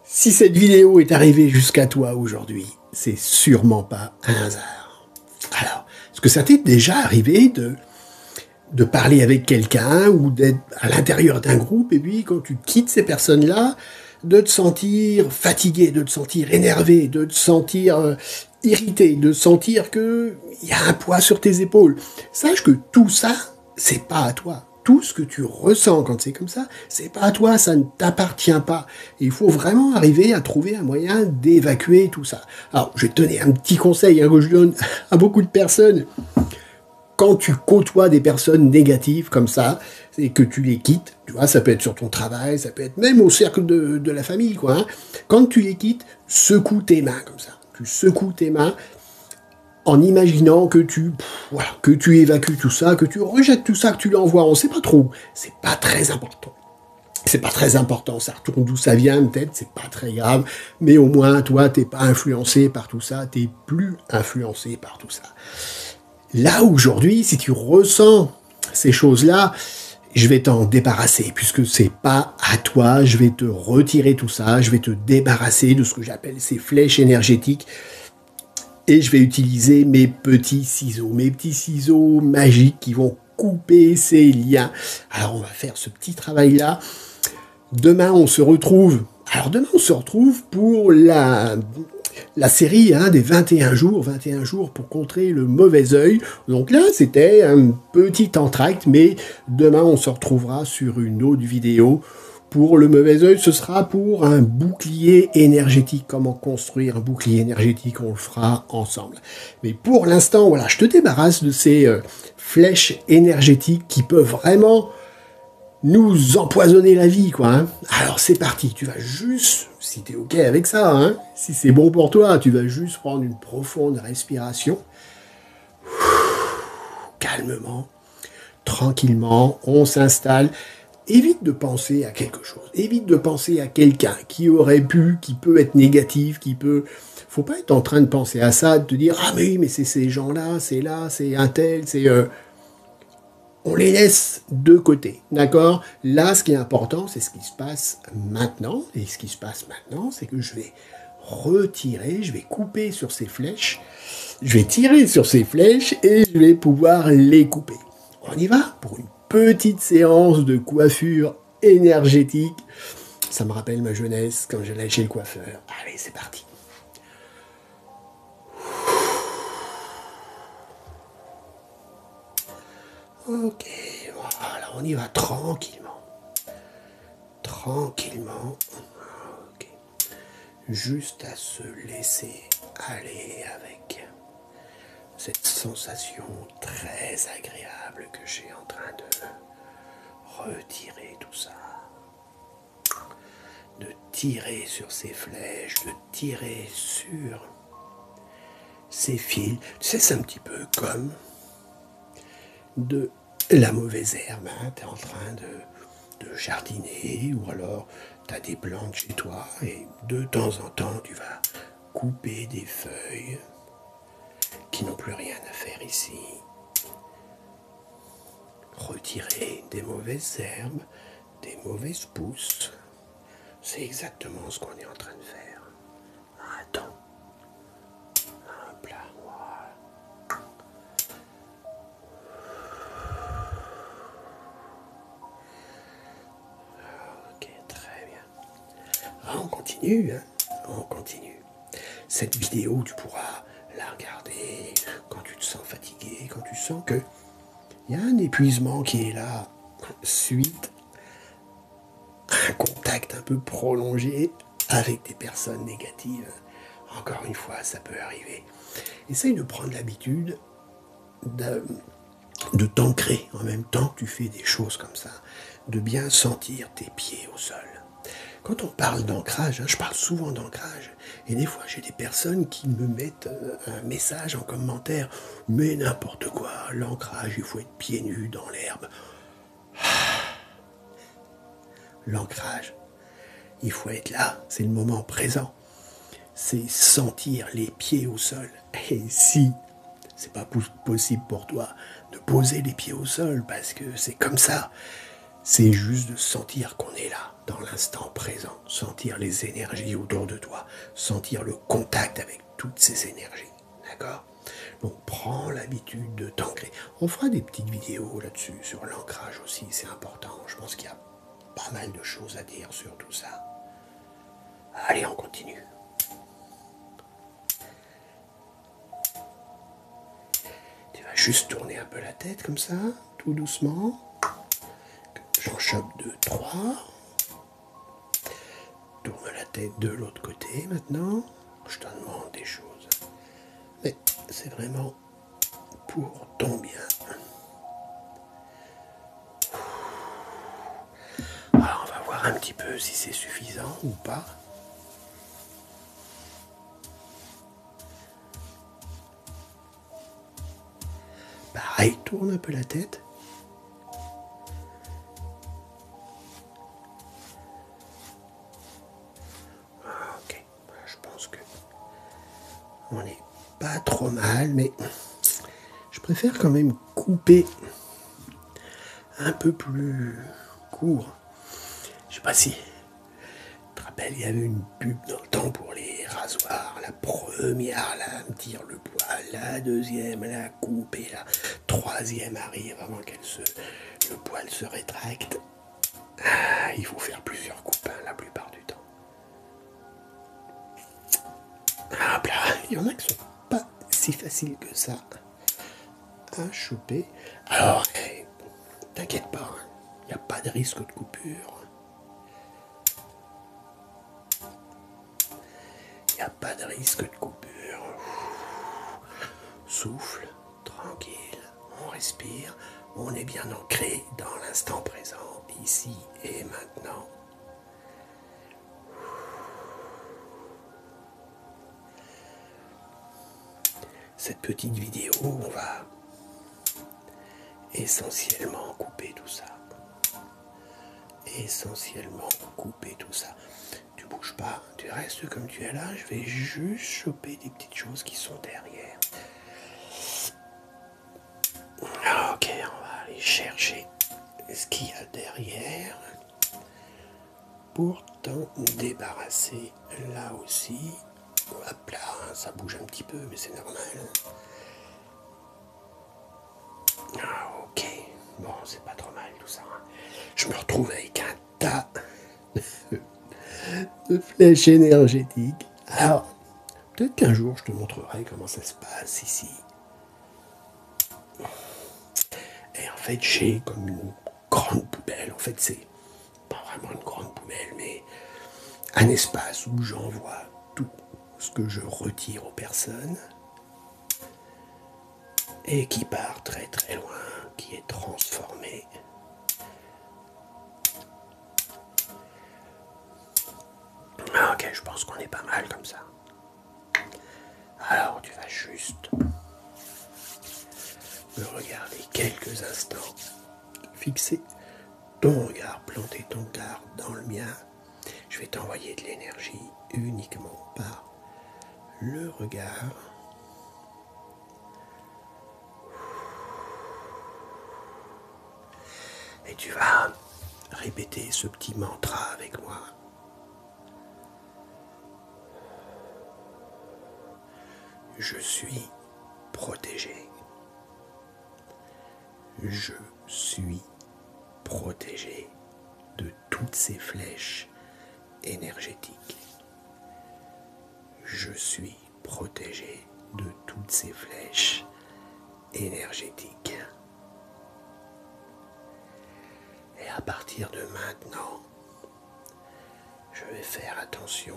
Si cette vidéo est arrivée jusqu'à toi aujourd'hui, c'est sûrement pas un hasard. Alors, est-ce que ça t'est déjà arrivé de parler avec quelqu'un ou d'être à l'intérieur d'un groupe et puis quand tu quittes ces personnes-là, de te sentir fatigué, de te sentir énervé, de te sentir irrité, de sentir qu'il y a un poids sur tes épaules. Sache que tout ça, c'est pas à toi. Tout ce que tu ressens quand c'est comme ça, c'est pas à toi, ça ne t'appartient pas. Et il faut vraiment arriver à trouver un moyen d'évacuer tout ça. Alors, je vais te donner un petit conseil que je donne à beaucoup de personnes. Quand tu côtoies des personnes négatives comme ça, et que tu les quittes, tu vois, ça peut être sur ton travail, ça peut être même au cercle de la famille, quoi. Hein. Quand tu les quittes, secoue tes mains comme ça. Tu secoues tes mains en imaginant que que tu évacues tout ça, que tu rejettes tout ça, que tu l'envoies, on ne sait pas trop. C'est pas très important. C'est pas très important, ça retourne d'où ça vient, peut-être, c'est pas très grave, mais au moins, toi, t'es pas influencé par tout ça, t'es plus influencé par tout ça. Là, aujourd'hui, si tu ressens ces choses-là, je vais t'en débarrasser, puisque c'est pas à toi, je vais te retirer tout ça, je vais te débarrasser de ce que j'appelle ces flèches énergétiques, et je vais utiliser mes petits ciseaux magiques qui vont couper ces liens. Alors, on va faire ce petit travail-là. Demain, on se retrouve. Alors, demain, on se retrouve pour la série des 21 jours pour contrer le mauvais œil. Donc là, c'était un petit entracte, mais demain, on se retrouvera sur une autre vidéo. Pour le mauvais œil, ce sera pour un bouclier énergétique. Comment construire un bouclier énergétique, on le fera ensemble. Mais pour l'instant, voilà, je te débarrasse de ces flèches énergétiques qui peuvent vraiment nous empoisonner la vie, quoi. Hein. Alors c'est parti, tu vas juste, si tu es OK avec ça, hein, si c'est bon pour toi, tu vas juste prendre une profonde respiration. Calmement, tranquillement, on s'installe. Évite de penser à quelque chose, évite de penser à quelqu'un qui aurait pu, qui peut être négatif, qui peut... Faut pas être en train de penser à ça, de te dire « Ah mais oui, mais c'est ces gens-là, c'est un tel, c'est... On les laisse de côté, d'accord? Là, ce qui est important, c'est ce qui se passe maintenant. Et ce qui se passe maintenant, c'est que je vais retirer, je vais couper sur ces flèches, je vais tirer sur ces flèches et je vais pouvoir les couper. On y va pour une petite séance de coiffure énergétique. Ça me rappelle ma jeunesse quand j'allais chez le coiffeur. Allez, c'est parti. Ok, voilà, on y va tranquillement. Tranquillement. Ok. Juste à se laisser aller avec cette sensation très agréable que j'ai en train de retirer tout ça. De tirer sur ces flèches, de tirer sur ces fils. Tu sais, c'est un petit peu comme de la mauvaise herbe. Hein. Tu es en train de jardiner ou alors tu as des plantes chez toi et de temps en temps tu vas couper des feuilles qui n'ont plus rien à faire ici. Retirer des mauvaises herbes, des mauvaises pousses. C'est exactement ce qu'on est en train de faire. Attends. Hop là, voilà. Ok, très bien. Ah, on continue, hein? On continue. Cette vidéo, tu pourras la regarder quand tu te sens fatigué, quand tu sens que il y a un épuisement qui est là suite à un contact un peu prolongé avec des personnes négatives. Encore une fois, ça peut arriver. Essaye de prendre l'habitude de t'ancrer en même temps que tu fais des choses comme ça, de bien sentir tes pieds au sol. Quand on parle d'ancrage, je parle souvent d'ancrage, et des fois j'ai des personnes qui me mettent un message en commentaire, mais n'importe quoi, l'ancrage, il faut être pieds nus dans l'herbe. L'ancrage, il faut être là, c'est le moment présent, c'est sentir les pieds au sol. Et si c'est pas possible pour toi de poser les pieds au sol, parce que c'est comme ça, c'est juste de sentir qu'on est là. dans l'instant présent, sentir les énergies autour de toi, sentir le contact avec toutes ces énergies. D'accord? Donc prends l'habitude de t'ancrer. On fera des petites vidéos là-dessus, sur l'ancrage aussi, c'est important. Je pense qu'il y a pas mal de choses à dire sur tout ça. Allez, on continue. Tu vas juste tourner un peu la tête comme ça, tout doucement. J'en chope 2, 3. Tourne la tête de l'autre côté maintenant. Je te demande des choses. Mais c'est vraiment pour ton bien. Alors on va voir un petit peu si c'est suffisant ou pas. Pareil, tourne un peu la tête. Ok, je pense que on n'est pas trop mal, mais je préfère quand même couper un peu plus court. Je sais pas si tu te rappelles, il y avait une pub dans le temps pour les rasoirs. La première, là, me tire le poil. La deuxième, la coupe. Et la troisième arrive avant le poil se rétracte. Ah, il faut faire plusieurs coupes, hein, la plupart du temps. Hop là, il y en a qui sont pas si faciles que ça à choper. Alors, t'inquiète pas, il n'y a pas de risque de coupure. Il n'y a pas de risque de coupure. Souffle, tranquille, on respire, on est bien ancré dans l'instant présent, ici et maintenant. Cette petite vidéo, on va essentiellement couper tout ça. Essentiellement couper tout ça. Tu bouges pas, tu restes comme tu es là, je vais juste choper des petites choses qui sont derrière. Ok, on va aller chercher ce qu'il y a derrière pour t'en débarrasser là aussi. Hop là, ça bouge un petit peu, mais c'est normal. Ok, bon, c'est pas trop mal tout ça. Je me retrouve avec un tas de flèches énergétiques. Alors, peut-être qu'un jour je te montrerai comment ça se passe ici. Et en fait, j'ai comme une grande poubelle. En fait, c'est pas vraiment une grande poubelle, mais un espace où j'envoie tout ce que je retire aux personnes et qui part très très loin, qui est transformé. Ok, je pense qu'on est pas mal comme ça. Alors, tu vas juste me regarder quelques instants, fixer ton regard, planter ton regard dans le mien. Je vais t'envoyer de l'énergie uniquement par le regard. Et tu vas répéter ce petit mantra avec moi. Je suis protégé. Je suis protégé de toutes ces flèches énergétiques. Je suis protégé de toutes ces flèches énergétiques. Et à partir de maintenant, je vais faire attention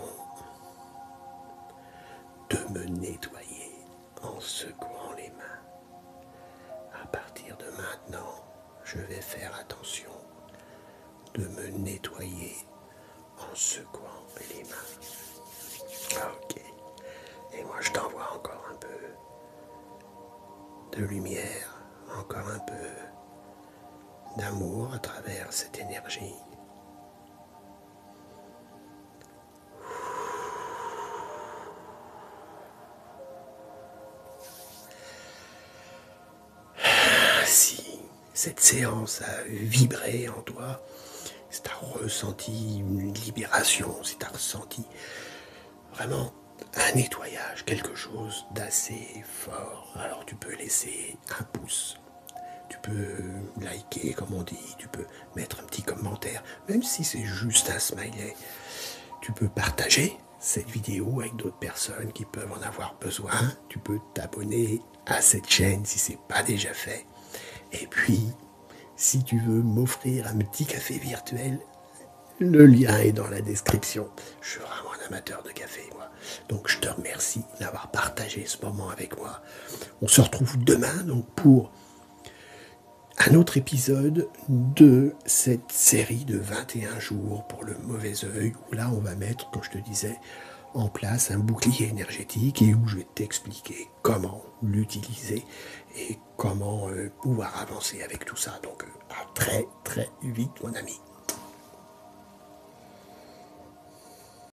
de me nettoyer en secouant les mains. À partir de maintenant, je vais faire attention de me nettoyer en secouant les mains. Ok. Et moi, je t'envoie encore un peu de lumière, encore un peu d'amour à travers cette énergie. Si cette séance a vibré en toi, si si tu as ressenti une libération, si tu as ressenti vraiment un nettoyage, quelque chose d'assez fort, alors tu peux laisser un pouce, tu peux liker comme on dit, tu peux mettre un petit commentaire, même si c'est juste un smiley. Tu peux partager cette vidéo avec d'autres personnes qui peuvent en avoir besoin. Tu peux t'abonner à cette chaîne si ce n'est pas déjà fait. Et puis, si tu veux m'offrir un petit café virtuel, le lien est dans la description. Je suis vraiment un amateur de café, moi. Donc, je te remercie d'avoir partagé ce moment avec moi. On se retrouve demain donc, pour un autre épisode de cette série de 21 jours pour le mauvais œil, où là, on va mettre, comme je te disais, en place un bouclier énergétique et où je vais t'expliquer comment l'utiliser et comment pouvoir avancer avec tout ça. Donc, à très, très vite, mon ami.